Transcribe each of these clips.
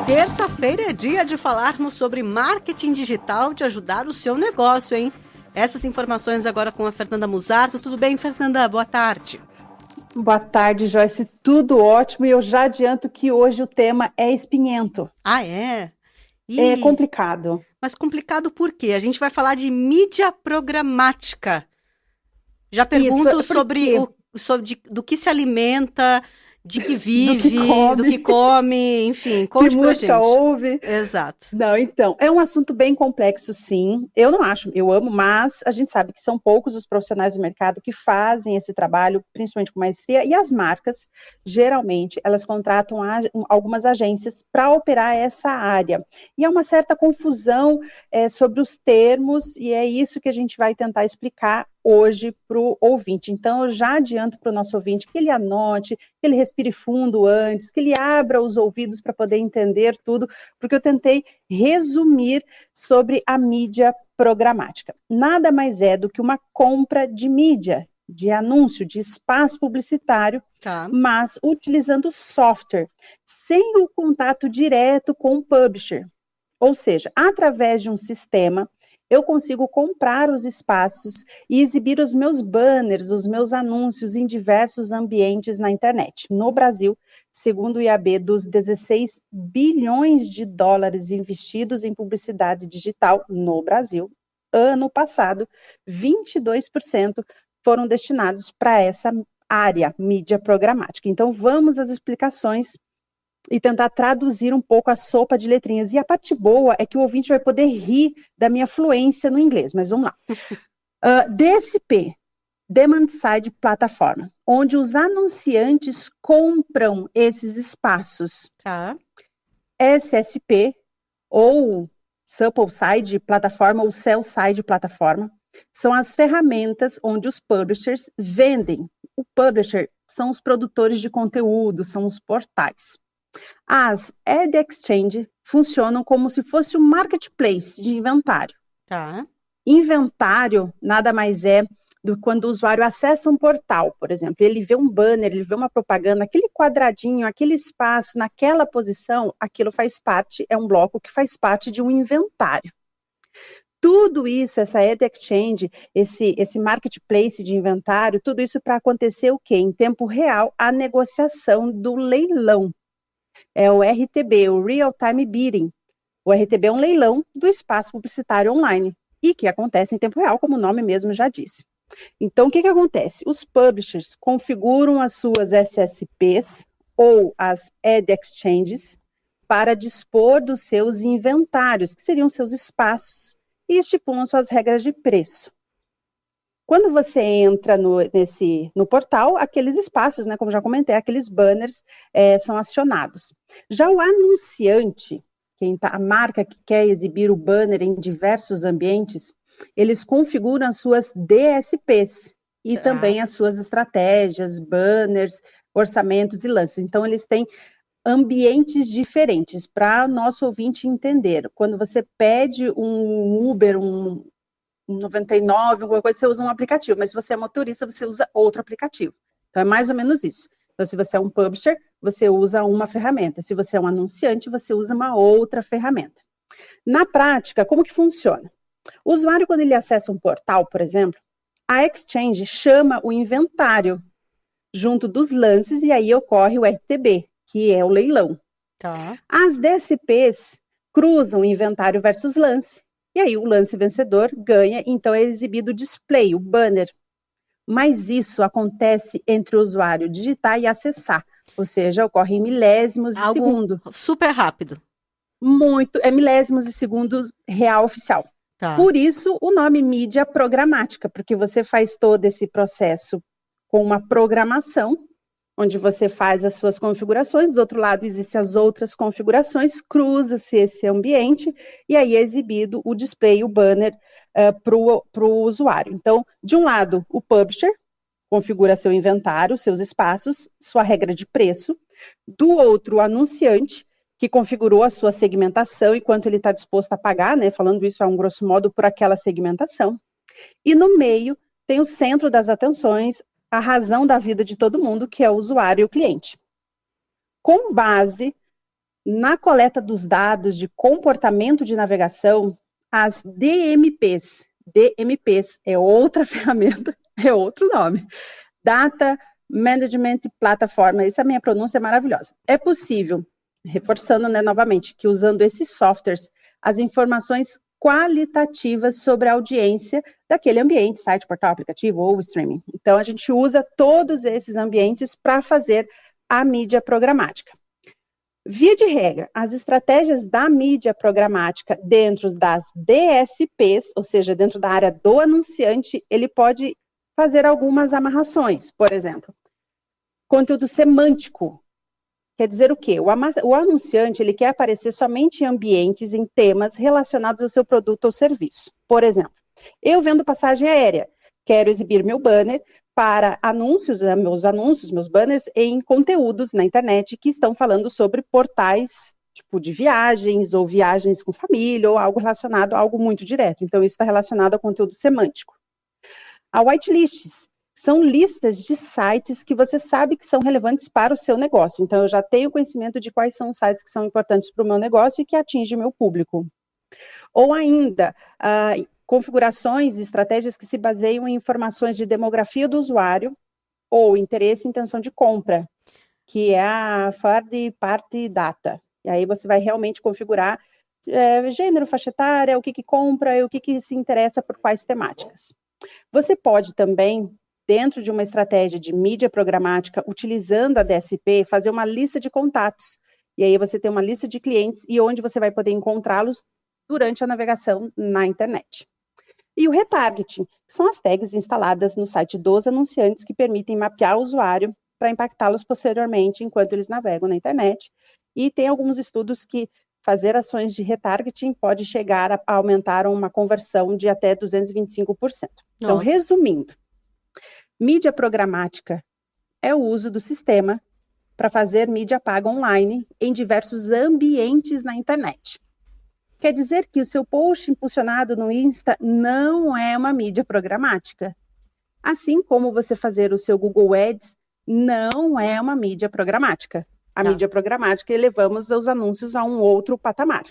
Terça-feira é dia de falarmos sobre marketing digital, de ajudar o seu negócio, hein? Essas informações agora com a Fernanda Musardo. Tudo bem, Fernanda? Boa tarde. Boa tarde, Joyce. Tudo ótimo. E eu já adianto que hoje o tema é espinhento. Ah, é? É complicado. Mas complicado por quê? A gente vai falar de mídia programática. Já pergunto do que se alimenta, de que vive, do que come, enfim, conte pra gente. Que música ouve. Exato. Não, então, é um assunto bem complexo, sim. Eu não acho, eu amo, mas a gente sabe que são poucos os profissionais do mercado que fazem esse trabalho, principalmente com maestria, e as marcas, geralmente, elas contratam algumas agências para operar essa área. E há uma certa confusão sobre os termos, e é isso que a gente vai tentar explicar hoje para o ouvinte. Então, eu já adianto para o nosso ouvinte que ele anote, que ele respire fundo antes, que ele abra os ouvidos para poder entender tudo, porque eu tentei resumir sobre a mídia programática. Nada mais é do que uma compra de mídia, de anúncio, de espaço publicitário, mas utilizando software, sem o contato direto com o publisher. Ou seja, através de um sistema, eu consigo comprar os espaços e exibir os meus banners, os meus anúncios em diversos ambientes na internet. No Brasil, segundo o IAB, dos 16 bilhões de dólares investidos em publicidade digital no Brasil, ano passado, 22% foram destinados para essa área, mídia programática. Então, vamos às explicações e tentar traduzir um pouco a sopa de letrinhas. E a parte boa é que o ouvinte vai poder rir da minha fluência no inglês, mas vamos lá. DSP, Demand Side Platform, onde os anunciantes compram esses espaços. SSP, ou Supply Side Plataforma, ou Sell Side Plataforma, são as ferramentas onde os publishers vendem. O publisher são os produtores de conteúdo, são os portais. As Ad Exchange funcionam como se fosse um marketplace de inventário. Inventário nada mais é do que quando o usuário acessa um portal, por exemplo, ele vê um banner, ele vê uma propaganda, aquele quadradinho, aquele espaço, naquela posição, aquilo faz parte, é um bloco que faz parte de um inventário. Tudo isso, essa Ad Exchange, esse marketplace de inventário, tudo isso para acontecer o quê? Em tempo real, a negociação do leilão. É o RTB, o Real Time Bidding. O RTB é um leilão do espaço publicitário online e que acontece em tempo real, como o nome mesmo já disse. Então, o que acontece? Os publishers configuram as suas SSPs ou as Ad Exchanges para dispor dos seus inventários, que seriam seus espaços, e estipulam suas regras de preço. Quando você entra no portal, aqueles espaços, né, como já comentei, aqueles banners são acionados. Já o anunciante, a marca que quer exibir o banner em diversos ambientes, eles configuram as suas DSPs e também as suas estratégias, banners, orçamentos e lances. Então, eles têm ambientes diferentes para o nosso ouvinte entender. Quando você pede um Uber, um 99, alguma coisa, você usa um aplicativo, mas se você é motorista, você usa outro aplicativo. Então, é mais ou menos isso. Então, se você é um publisher, você usa uma ferramenta. Se você é um anunciante, você usa uma outra ferramenta. Na prática, como que funciona? O usuário, quando ele acessa um portal, por exemplo, a Exchange chama o inventário junto dos lances e aí ocorre o RTB, que é o leilão. As DSPs cruzam inventário versus lance. E aí o lance vencedor ganha, então é exibido o display, o banner. Mas isso acontece entre o usuário digitar e acessar, ou seja, ocorre em milésimos de segundo. Super rápido. Milésimos de segundos real oficial. Por isso o nome mídia programática, porque você faz todo esse processo com uma programação, onde você faz as suas configurações, do outro lado existem as outras configurações, cruza-se esse ambiente e aí é exibido o display, o banner para o usuário. Então, de um lado, o publisher configura seu inventário, seus espaços, sua regra de preço, do outro, o anunciante, que configurou a sua segmentação e quanto ele está disposto a pagar, né, falando isso a um grosso modo por aquela segmentação, e no meio tem o centro das atenções, a razão da vida de todo mundo, que é o usuário e o cliente. Com base Na coleta dos dados de comportamento de navegação, as DMPs é outra ferramenta, é outro nome. Data Management Platform, essa minha pronúncia é maravilhosa. É possível, reforçando, né, novamente, que usando esses softwares, as informações qualitativas sobre a audiência daquele ambiente, site, portal, aplicativo ou streaming. Então, a gente usa todos esses ambientes para fazer a mídia programática. Via de regra, as estratégias da mídia programática dentro das DSPs, ou seja, dentro da área do anunciante, ele pode fazer algumas amarrações. Por exemplo, conteúdo semântico. Quer dizer o quê? O anunciante, ele quer aparecer somente em ambientes, em temas relacionados ao seu produto ou serviço. Por exemplo, eu vendo passagem aérea, quero exibir meu banner para anúncios, meus banners em conteúdos na internet que estão falando sobre portais, tipo de viagens, ou viagens com família, ou algo relacionado a algo muito direto. Então, isso está relacionado ao conteúdo semântico. A whitelists são listas de sites que você sabe que são relevantes para o seu negócio. Então, eu já tenho conhecimento de quais são os sites que são importantes para o meu negócio e que atingem o meu público. Ou ainda, configurações e estratégias que se baseiam em informações de demografia do usuário ou interesse e intenção de compra, que é a Third Party Data. E aí você vai realmente configurar gênero, faixa etária, o que compra e o que se interessa por quais temáticas. Você pode também, dentro de uma estratégia de mídia programática, utilizando a DSP, fazer uma lista de contatos. E aí você tem uma lista de clientes e onde você vai poder encontrá-los durante a navegação na internet. E o retargeting, que são as tags instaladas no site dos anunciantes que permitem mapear o usuário para impactá-los posteriormente enquanto eles navegam na internet. E tem alguns estudos que fazer ações de retargeting pode chegar a aumentar uma conversão de até 225%. Então, resumindo, mídia programática é o uso do sistema para fazer mídia paga online em diversos ambientes na internet. Quer dizer que o seu post impulsionado no Insta não é uma mídia programática. Assim como você fazer o seu Google Ads não é uma mídia programática. A mídia programática elevamos os anúncios a um outro patamar.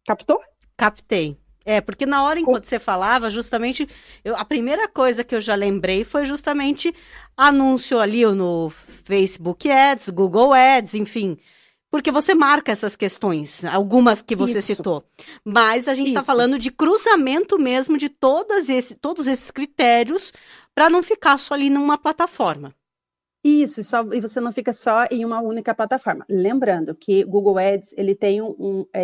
Captou? Captei. Porque na hora enquanto você falava, justamente, a primeira coisa que eu já lembrei foi justamente anúncio ali no Facebook Ads, Google Ads, enfim. Porque você marca essas questões, algumas que você citou. Mas a gente está falando de cruzamento mesmo de todos esses critérios para não ficar só ali numa plataforma. Isso, e você não fica só em uma única plataforma. Lembrando que Google Ads, ele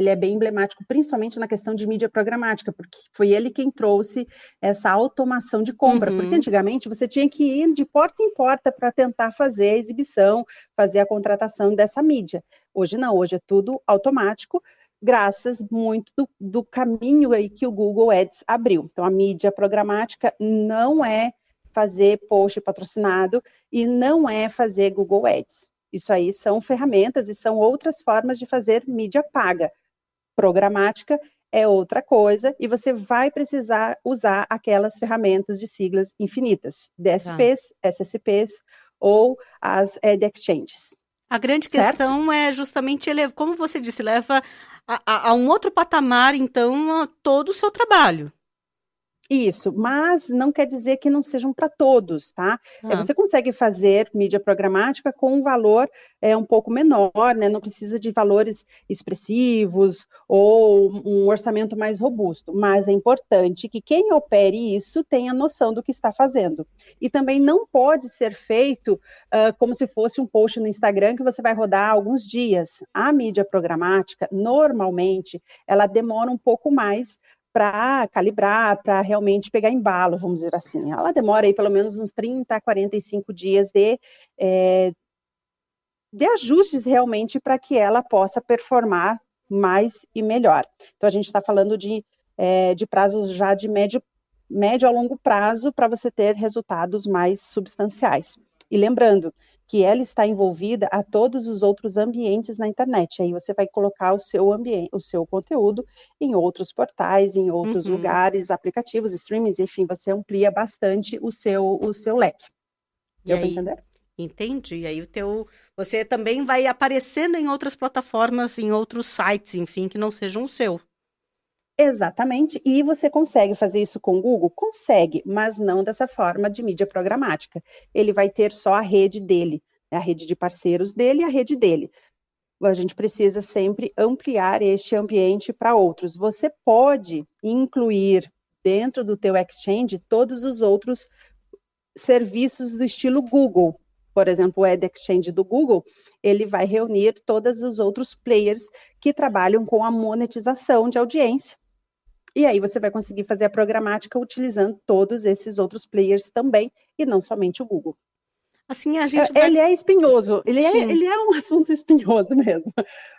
é bem emblemático, principalmente na questão de mídia programática, porque foi ele quem trouxe essa automação de compra, porque antigamente você tinha que ir de porta em porta para tentar fazer a exibição, fazer a contratação dessa mídia. Hoje não, hoje é tudo automático, graças muito do caminho aí que o Google Ads abriu. Então, a mídia programática não é fazer post patrocinado e não é fazer Google Ads. Isso aí são ferramentas e são outras formas de fazer mídia paga. Programática é outra coisa e você vai precisar usar aquelas ferramentas de siglas infinitas, DSPs, SSPs ou as Ad Exchanges. A grande questão é justamente, como você disse, leva a um outro patamar, então, todo o seu trabalho. Isso, mas não quer dizer que não sejam para todos, tá? Você consegue fazer mídia programática com um valor um pouco menor, né? Não precisa de valores expressivos ou um orçamento mais robusto, mas é importante que quem opere isso tenha noção do que está fazendo. E também não pode ser feito como se fosse um post no Instagram que você vai rodar alguns dias. A mídia programática, normalmente, ela demora um pouco mais para calibrar, para realmente pegar embalo, vamos dizer assim. Ela demora aí pelo menos uns 30 a 45 dias de ajustes realmente para que ela possa performar mais e melhor. Então, a gente está falando de prazos já de médio a longo prazo para você ter resultados mais substanciais. E lembrando que ela está envolvida a todos os outros ambientes na internet. Aí você vai colocar o seu conteúdo em outros portais, em outros lugares, aplicativos, streamings, enfim, você amplia bastante o seu leque. Deu para entender? Entendi. Aí você também vai aparecendo em outras plataformas, em outros sites, enfim, que não sejam o seu. Exatamente, e você consegue fazer isso com o Google? Consegue, mas não dessa forma de mídia programática. Ele vai ter só a rede dele, a rede de parceiros dele e a rede dele. A gente precisa sempre ampliar este ambiente para outros. Você pode incluir dentro do teu Exchange todos os outros serviços do estilo Google. Por exemplo, o Ad Exchange do Google, ele vai reunir todos os outros players que trabalham com a monetização de audiência. E aí você vai conseguir fazer a programática utilizando todos esses outros players também, e não somente o Google. Assim a gente vai... Ele é espinhoso, ele é um assunto espinhoso mesmo,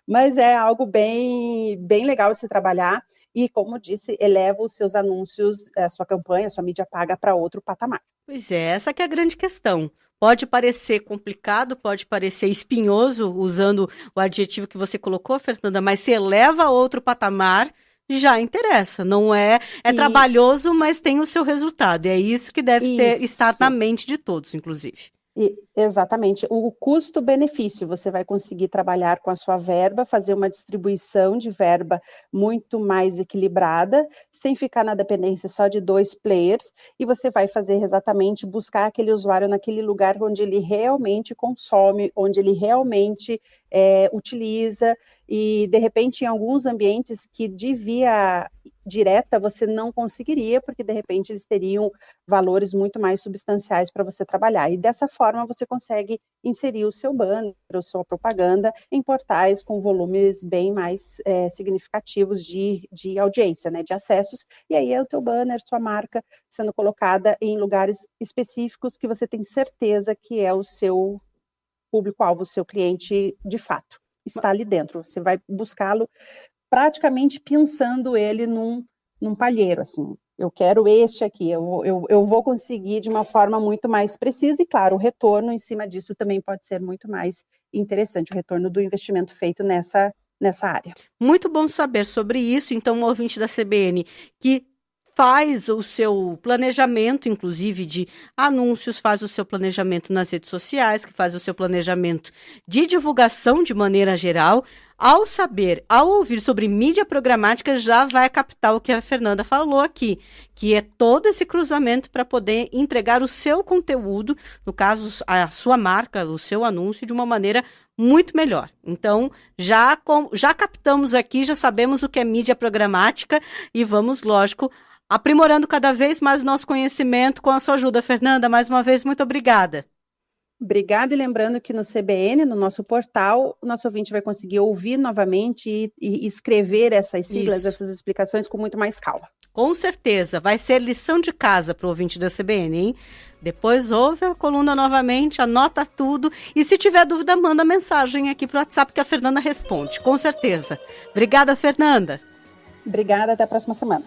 mas é algo bem legal de se trabalhar e, como disse, eleva os seus anúncios, a sua campanha, a sua mídia paga para outro patamar. Pois é, essa que é a grande questão. Pode parecer complicado, pode parecer espinhoso, usando o adjetivo que você colocou, Fernanda, mas se eleva a outro patamar, já interessa. Não é trabalhoso, mas tem o seu resultado. E é isso que deve estar na mente de todos, inclusive. Exatamente. O custo-benefício, você vai conseguir trabalhar com a sua verba, fazer uma distribuição de verba muito mais equilibrada, sem ficar na dependência só de 2 players, e você vai fazer exatamente buscar aquele usuário naquele lugar onde ele realmente consome, onde ele realmente utiliza, e de repente em alguns ambientes que de via direta você não conseguiria, porque de repente eles teriam valores muito mais substanciais para você trabalhar. E dessa forma você consegue inserir o seu banner, a sua propaganda em portais com volumes bem mais significativos de audiência, né, de acessos. E aí é o teu banner, sua marca sendo colocada em lugares específicos que você tem certeza que é o seu público-alvo, o seu cliente de fato está ali dentro. Você vai buscá-lo praticamente pensando ele num palheiro, assim, eu quero este aqui, eu vou conseguir de uma forma muito mais precisa e, claro, o retorno em cima disso também pode ser muito mais interessante, o retorno do investimento feito nessa área. Muito bom saber sobre isso, então, um ouvinte da CBN que faz o seu planejamento, inclusive, de anúncios, faz o seu planejamento nas redes sociais, que faz o seu planejamento de divulgação de maneira geral, ao ouvir sobre mídia programática, já vai captar o que a Fernanda falou aqui, que é todo esse cruzamento para poder entregar o seu conteúdo, no caso, a sua marca, o seu anúncio, de uma maneira muito melhor. Então, já captamos aqui, já sabemos o que é mídia programática e vamos, lógico, aprimorando cada vez mais o nosso conhecimento com a sua ajuda, Fernanda. Mais uma vez, muito obrigada. Obrigada, e lembrando que no CBN, no nosso portal, o nosso ouvinte vai conseguir ouvir novamente e escrever essas siglas, essas explicações com muito mais calma. Com certeza, vai ser lição de casa para o ouvinte da CBN, hein? Depois ouve a coluna novamente, anota tudo e se tiver dúvida, manda mensagem aqui para o WhatsApp que a Fernanda responde, com certeza. Obrigada, Fernanda. Obrigada, até a próxima semana.